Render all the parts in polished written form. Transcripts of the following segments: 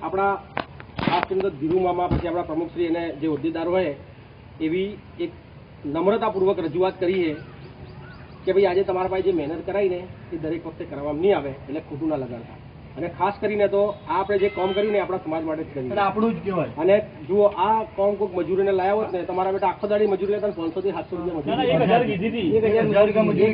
આપણા ખાસ કરીને ધીરુ મામા પછી આપણા પ્રમુખશ્રી અને જે હોદ્દેદારો હોય એવી એક નમ્રતાપૂર્વક રજૂઆત કરી છે કે ભાઈ આજે તમારા પાસે જે મહેનત કરાવી ને એ દરેક વખતે કરવામાં નહીં આવે એટલે ખોટું ના લગાડતા. અને ખાસ કરીને તો આ આપણે જે કામ કર્યું ને આપણા સમાજ માટે જ કર્યું, આપણું જ કહેવાય. અને જુઓ આ કામ કોઈક મજૂરીને લાયા હોત ને તમારા બેટા આખો દાડી મજૂરી લેતા 500 થી 700 રૂપિયા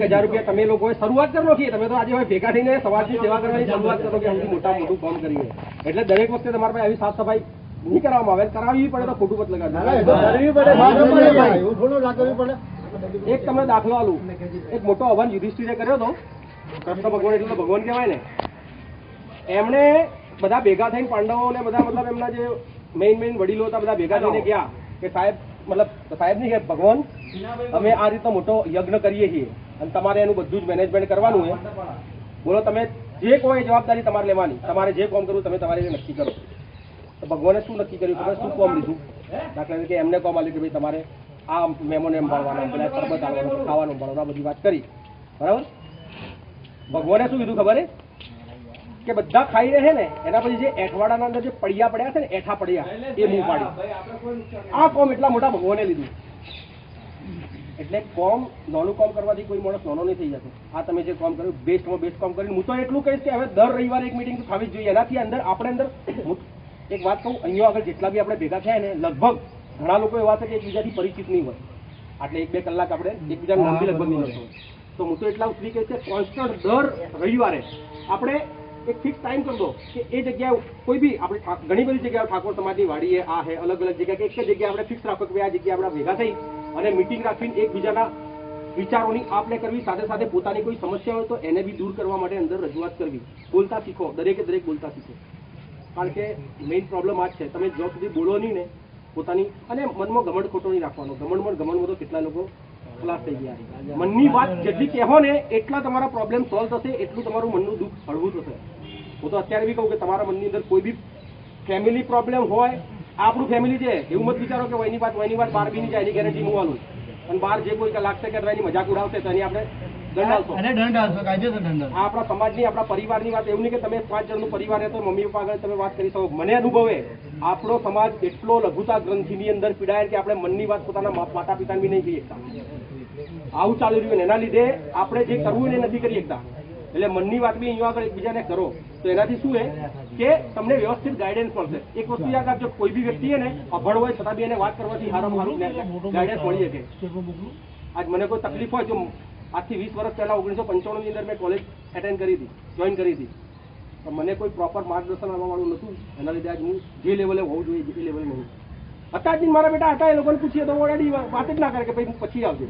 1000 રૂપિયા તમે લોકોએ શરૂઆત કરી નાખી. તમે તો આજે હવે ભેગા થઈને સમાજની સેવા કરવાની શરૂઆત કરો કે સૌથી મોટું કામ કરીએ. એટલે દરેક વખતે તમારા પાસે આવી સાફ સફાઈ નહીં કરવામાં આવે, કરાવવી પડે તો ખોટું પત લગાડવું. એક તમને દાખલો આલું, એક મોટો હવન યુધિષ્ઠિરે કર્યો હતો. કૃષ્ણ ભગવાન એટલે તો ભગવાન કહેવાય ને. એમણે બધા ભેગા થઈને પાંડવો ને બધા મતલબ એમના જે મેઇન વડીલો હતા બધા ભેગા થઈને ગયા કે સાહેબ નહીં કે ભગવાન અમે આ રીતનો મોટો યજ્ઞ કરીએ છીએ અને તમારે એનું બધું જ મેનેજમેન્ટ કરવાનું છે. બોલો તમે જે કોઈ જવાબદારી તમારે લેવાની, તમારે જે કામ કરવું તમે તમારે નક્કી કરો. તો ભગવાને શું નક્કી કર્યું, તમે શું કામ લીધું? દાખલા તરીકે એમને કામ આલ્યું કે ભાઈ તમારે આ મહેમાનને સંભાળવાના, પેલા શરબત આવવાનું, ખાવાનું સંભાળવાનું, આ બધી વાત કરી. બરાબર. ભગવાને શું કીધું ખબર કે બધા ખાઈ રહે ને એના પછી જે એઠવાડાના અંદર જે પડિયા પડ્યા છે ને, એઠા પડિયા, એ મું પાડી. આ કોમ એટલા મોટા ભગવાને લીધું. એટલે કોમ નાનું કામ કરવાથી કોઈ માણસ નાનો નહીં થઈ જતો. આ તમે જે કામ કર્યું બેસ્ટમાં બેસ્ટ કામ કર્યું. હું તો એટલું કહીશ કે હવે દર રવિવારે એક મિટિંગ થવી જ જોઈએ. એનાથી અંદર આપણે અંદર એક વાત કહું, અહીંયા આગળ જેટલા બી આપણે ભેગા થયા ને લગભગ ઘણા લોકો એવા છે કે એકબીજાથી પરિચિત નહીં હોય. એટલે 1-2 કલાક આપણે એકબીજાનું નામ બી લગભગ નહીં લખતું. તો હું તો એટલા સુધી કહીશ કે કોન્સ્ટન્ટ દર રવિવારે આપણે એક ફિક્સ ટાઈમ કરી દો કે એ જગ્યાએ કોઈ બી આપણે ઘણી બધી જગ્યાએ ઠાકોર સમાજની વાડી આ હે અલગ અલગ જગ્યા કે એક જ જગ્યાએ આપણે ફિક્સ રાખો કે આ જગ્યાએ આપણે ભેગા થઈ અને મિટિંગ રાખીને એકબીજાના વિચારોની આપ-લે કરવી, સાથે સાથે પોતાની કોઈ સમસ્યા હોય તો એને બી દૂર કરવા માટે અંદર રજૂઆત કરવી. બોલતા શીખો, દરેકે દરેક બોલતા શીખો. કારણ કે મેઇન પ્રોબ્લેમ આ જ છે, તમે જ્યાં સુધી બોલો નહીં ને પોતાની, અને મનમાં ઘમંડ ખોટો નહીં રાખવાનો. ઘમંડમાં તો કેટલા લોકો ખલાસ થઈ ગયા. મનની વાત જેટલી કહેવો ને એટલા તમારા પ્રોબ્લેમ સોલ્વ થશે, એટલું તમારું મનનું દુઃખ હળવું થશે. હું તો અત્યારે બી કહું કે તમારા મનની અંદર કોઈ બી ફેમિલી પ્રોબ્લેમ હોય, આપણું ફેમિલી છે એવું મત વિચારો કે વયની વાત બહાર બી નહીં જાય, એની ગેરંટી હું આલું. અને બહાર જે કોઈ લાગશે કે એની મજાક ઉડાવશે તો એની આપણે દંડ આવશો. આપણા સમાજની, આપણા પરિવારની વાત એવું નહીં કે તમે 5 જણનું પરિવાર છે તો મમ્મી પપ્પા આગળ તમે વાત કરી શકો. મને અનુભવે આપણો સમાજ એટલો લઘુતા ગ્રંથિની અંદર પીડાય કે આપણે મનની વાત પોતાના માતા પિતાને બી નહીં કહી શકતા. આવું ચાલી રહ્યું. એના લીધે આપણે જે કરવું એ નથી કરી શકતા. એટલે મનની વાત બી અહીંયા આગળ એકબીજાને કરો તો એનાથી શું કે તમને વ્યવસ્થિત ગાઈડન્સ મળશે. એક વસ્તુ યાદ રાખજો, કોઈ બી વ્યક્તિ છે ને અભણ હોય છતાં બી એને વાત કરવાથી સારું ગાઈડન્સ મળી શકે. આજ મને કોઈ તકલીફ હોય, જો આજથી 20 વર્ષ પહેલા 1995 ની અંદર મેં કોલેજ એટેન્ડ કરી હતી, જોઈન કરી હતી, તો મને કોઈ પ્રોપર માર્ગદર્શન આપવા વાળું નતું. એના લીધે આજ હું જે લેવલે હોવું જોઈએ એ લેવલે નહીં. અત્યારથી મારા બેટા હતા, એ લોકોને પૂછીએ તો ઓલરેડી વાત જ ના કરે કે ભાઈ પછી આવજો.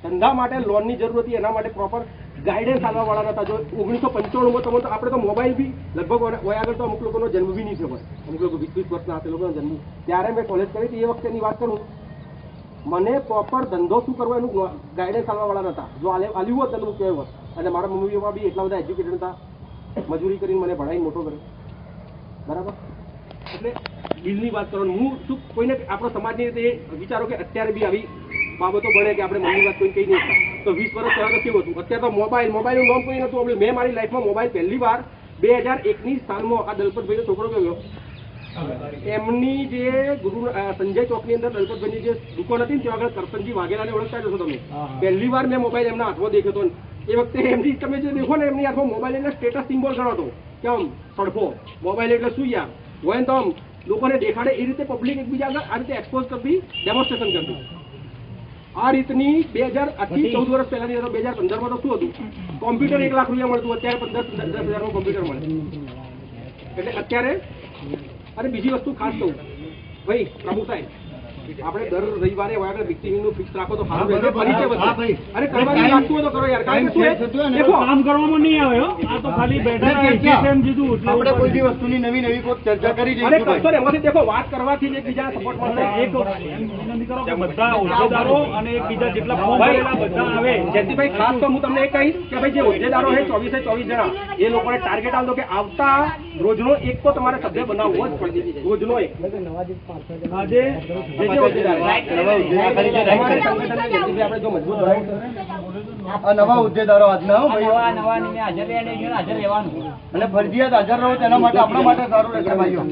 ધંધા માટે લોનની જરૂર હતી, એના માટે પ્રોપર ગાઈડન્સ આપવા વાળા હતા. જો 1995 તો આપણે તો મોબાઈલ બી લગભગ હોય આગળ તો અમુક લોકોનો જન્મ બી નહીં થયો હોય. અમુક લોકો 20 વર્ષના હતા લોકોનો જન્મ. ત્યારે મેં કોલેજ કરી હતી, એ વખતેની વાત કરું, મને પ્રોપર ધંધો શું કરવો એનું ગાઈડન્સ આપવા વાળા નતા. જો આલ્યું હોત તો હું કહેવું હોત. અને મારા મમ્મી પપ્પા બી એટલા બધા એજ્યુકેટેડ હતા, મજૂરી કરીને મને ભણાવીને મોટો કર્યો. બરાબર. એટલે દિલની વાત કરવાનું. હું શું કોઈને આપણો સમાજની રીતે વિચારો કે અત્યારે બી આવી બાબતો બને કે આપણે મનની વાત કોઈ કહી નહીં શકતા. તો 20 વર્ષ પહેલા તો કેવું હતું? અત્યારે તો મોબાઈલનું નામ કોઈ નતું. મેં મારી લાઈફમાં મોબાઈલ પહેલી વાર 2001ની સાલમાં આ દલપતભાઈનો છોકરો ગયો, એમની જે સંજય ચોકની અંદર દલપતભાઈની જે દુકાન હતી ને ત્યાં આગળ કરસનજી વાઘેલાને ઓળખતા જશો તમે. પહેલી વાર મેં મોબાઈલ એમના હાથમાં દેખ્યો હતો. એ વખતે એમની તમે જે દેખો ને એમની હાથમાં મોબાઈલ એટલે સ્ટેટસ સિમ્બોલ ગણો હતો કે આમ સડફો મોબાઈલ એટલે શું યાર હોય ને તો આમ લોકોને દેખાડે એ રીતે પબ્લિક એકબીજા આગળ આ રીતે એક્સપોઝ કરતી, ડેમોન્સ્ટ્રેશન કરતી. આ રીતની 2014 વર્ષ પહેલાની 2015માં તો શું હતું? કોમ્પ્યુટર 1 લાખ રૂપિયા મળતું, અત્યારે 10,000 કોમ્પ્યુટર મળે. એટલે અત્યારે. અને બીજી વસ્તુ ખાસ કહું ભાઈ પ્રમુખ સાહેબ, આપણે દર રવિવારે આગળ મિટિંગનું ફિક્સ રાખો તો સારું રહેશે. પરિચય વધે. અરે કરવાની લાગતું હોય તો કરો યાર. કારણ કે દેખો કામ કરવામાં નહીં આવે. આ તો ખાલી બેઠા એમ કીધું આપણે કોઈ બી વસ્તુની નવી કોઈ ચર્ચા કરી જઈશું. અરે કરશો ને એમાંથી દેખો વાત કરવાથી જ એકબીજાને સપોર્ટ મળશે. એક વિનંતી કરો કે બધા હોદ્દેદારો અને એકબીજા જેટલા બધા આવે. જયંતિભાઈ ખાસ તો હું તમને એ કહીશ કે ભાઈ જે હોદ્દેદારો છે 24 જણા, એ લોકોને ટાર્ગેટ આપો કે આવતા રોજનો એક તો તમારે સભ્ય બનાવવો જ પડશે. રોજનો એક. આજે નવા હોદ્દેદારો આજના અને ફરજિયાત હાજર રહો, તેના માટે આપણા માટે સારું રહેશે ભાઈઓ.